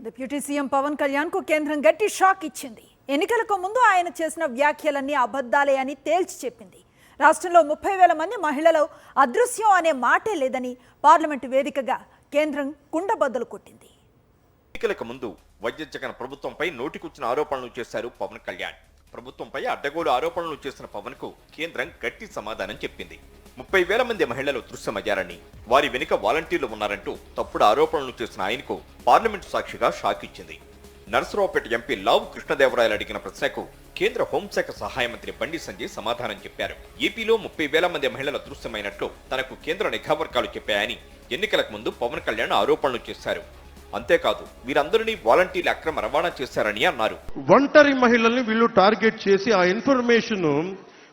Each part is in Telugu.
డిప్యూటీ సీఎం పవన్ కళ్యాణ్ కు కేంద్రం గట్టి షాక్ ఇచ్చింది. ఎన్నికలకు ముందు ఆయన చేసిన వ్యాఖ్యలన్నీ అబద్ధాలే అని తేల్చి చెప్పింది. రాష్ట్రంలో 30,000 మంది మహిళలు అదృశ్యం అనే మాటే లేదని పార్లమెంటు వేదికగా కేంద్రం కుండబద్దలు కొట్టింది. ఎన్నికలకు ముందు వైఎస్ జగన్ ప్రభుత్వంపై నోటికొచ్చిన ఆరోపణలు చేశారు పవన్ కళ్యాణ్. ప్రభుత్వంపై అడ్డగోలు ఆరోపణలు చేసిన పవన్ కు కేంద్రం గట్టి సమాధానం చెప్పింది. 30,000 మంది మహిళలు దృశ్యమయ్యారని, వారి వెనుక వాలంటీర్లు ఉన్నారంటూ తప్పుడు ఆరోపణలు చేసిన ఆయనకు పార్లమెంటు సాక్షిగా షాక్ ఇచ్చింది. నరసరావుపేట ఎంపీ లావు కృష్ణదేవరాయలు అడిగిన ప్రశ్నకు కేంద్ర హోంశాఖ సహాయ మంత్రి బండి సంజయ్ సమాధానం చెప్పారు. ఏపీలో 30,000 మంది మహిళల దృశ్యమైనట్లు తనకు కేంద్ర నిఘా వర్గాలు చెప్పాయని ఎన్నికలకు ముందు పవన్ కళ్యాణ్ ఆరోపణలు చేశారు. అంతేకాదు, వీరందరినీ వాలంటీర్లు అక్రమ రవాణా చేశారని అన్నారు. ఒంటరి మహిళల్ని వీళ్ళు టార్గెట్ చేసి ఆ ఇన్ఫర్మేషన్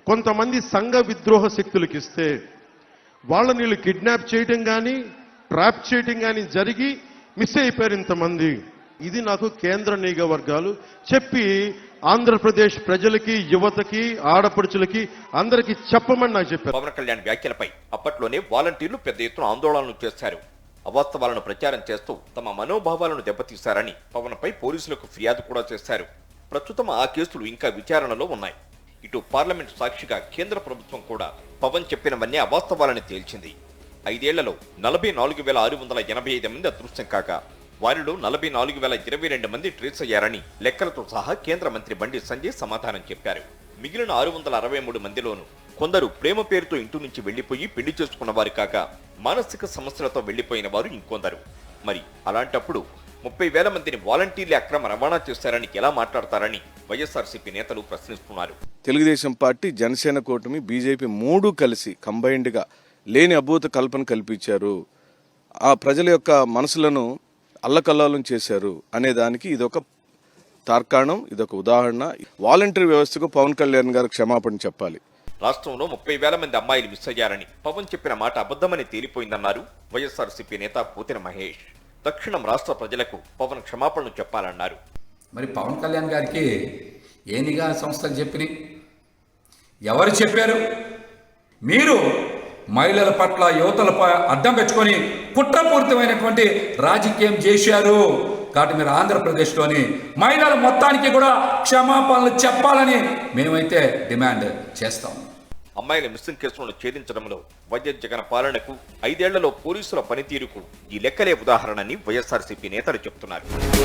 కొంతమంది సంఘ విద్రోహ శక్తులకు ఇస్తే వాళ్ళని వీళ్ళు కిడ్నాప్ చేయడం కానీ ట్రాప్ చేయడం కానీ జరిగి మిస్ అయిపోయారు ఇంతమంది. ఇది నాకు కేంద్ర నిఘా వర్గాలు చెప్పి ఆంధ్రప్రదేశ్ ప్రజలకి, యువతకి, ఆడపడుచులకి అందరికీ చెప్పమని నాకు చెప్పారు. పవన్ కళ్యాణ్ వ్యాఖ్యలపై అప్పట్లోనే వాలంటీర్లు పెద్ద ఎత్తున ఆందోళనలు చేశారు. అవాస్తవాలను ప్రచారం చేస్తూ తమ మనోభావాలను దెబ్బతీశారని పవన్పై పోలీసులకు ఫిర్యాదు కూడా చేశారు. ప్రస్తుతం ఆ కేసులు ఇంకా విచారణలో ఉన్నాయి. ఇటు పార్లమెంటు సాక్షిగా కేంద్ర ప్రభుత్వం కూడా పవన్ చెప్పినవన్నీ అవాస్తవాలని తేల్చింది. 5 ఏళ్లలో 44,685 మంది అదృశ్యం కాగా వారిలో 44,022 మంది ట్రేస్ అయ్యారని లెక్కలతో సహా కేంద్ర మంత్రి బండి సంజయ్ సమాధానం చెప్పారు. మిగిలిన 663 మందిలోనూ కొందరు ప్రేమ పేరుతో ఇంటి నుంచి వెళ్లిపోయి పెళ్లి చేసుకున్న వారు కాగా మానసిక సమస్యలతో వెళ్లిపోయిన వారు ఇంకొందరు. మరి అలాంటప్పుడు 30,000 మందిని వాలంటీర్లు అక్రమ రవాణా చేశారని ఎలా మాట్లాడతారని వైఎస్ఆర్సీపీ నేతలు ప్రశ్నిస్తున్నారు. తెలుగుదేశం పార్టీ, జనసేన కూటమి, బీజేపీ 3 కలిసి కంబైన్డ్గా లేని అభూత కల్పన కల్పించారు. ఆ ప్రజల యొక్క మనసులను అల్లకల్లోలం చేశారు అనే దానికి ఇదొక తార్కాణం, ఇదొక ఉదాహరణ. వాలంటీర్ వ్యవస్థకు పవన్ కళ్యాణ్ గారు క్షమాపణ చెప్పాలి. రాష్ట్రంలో 30,000 మంది అమ్మాయిలు మిస్ అయ్యారని పవన్ చెప్పిన మాట అబద్ధమని తేలిపోయిందన్నారు వైఎస్ఆర్సీపీ నేత పోతిన మహేష్. తక్షణం రాష్ట్ర ప్రజలకు పవన్ క్షమాపణలు చెప్పాలన్నారు. మరి పవన్ కళ్యాణ్ గారికి ఏ నిఘా సంస్థలు చెప్పినాయి? ఎవరు చెప్పారు? మీరు మహిళల పట్ల, యువతలపై అడ్డం పెట్టుకొని కుట్రపూరితమైనటువంటి రాజకీయం చేశారు. కాబట్టి మీరు ఆంధ్రప్రదేశ్లోని మహిళల మొత్తానికి కూడా క్షమాపణలు చెప్పాలని మేమైతే డిమాండ్ చేస్తాం. అమ్మాయిల మిస్సింగ్ కేసులను ఛేదించడంలో వైఎస్ జగన్ పాలనకు 5 ఏళ్లలో పోలీసుల పనితీరుకు ఈ లెక్కలే ఉదాహరణని వైఎస్ఆర్సీపీ నేతలు చెబుతున్నారు.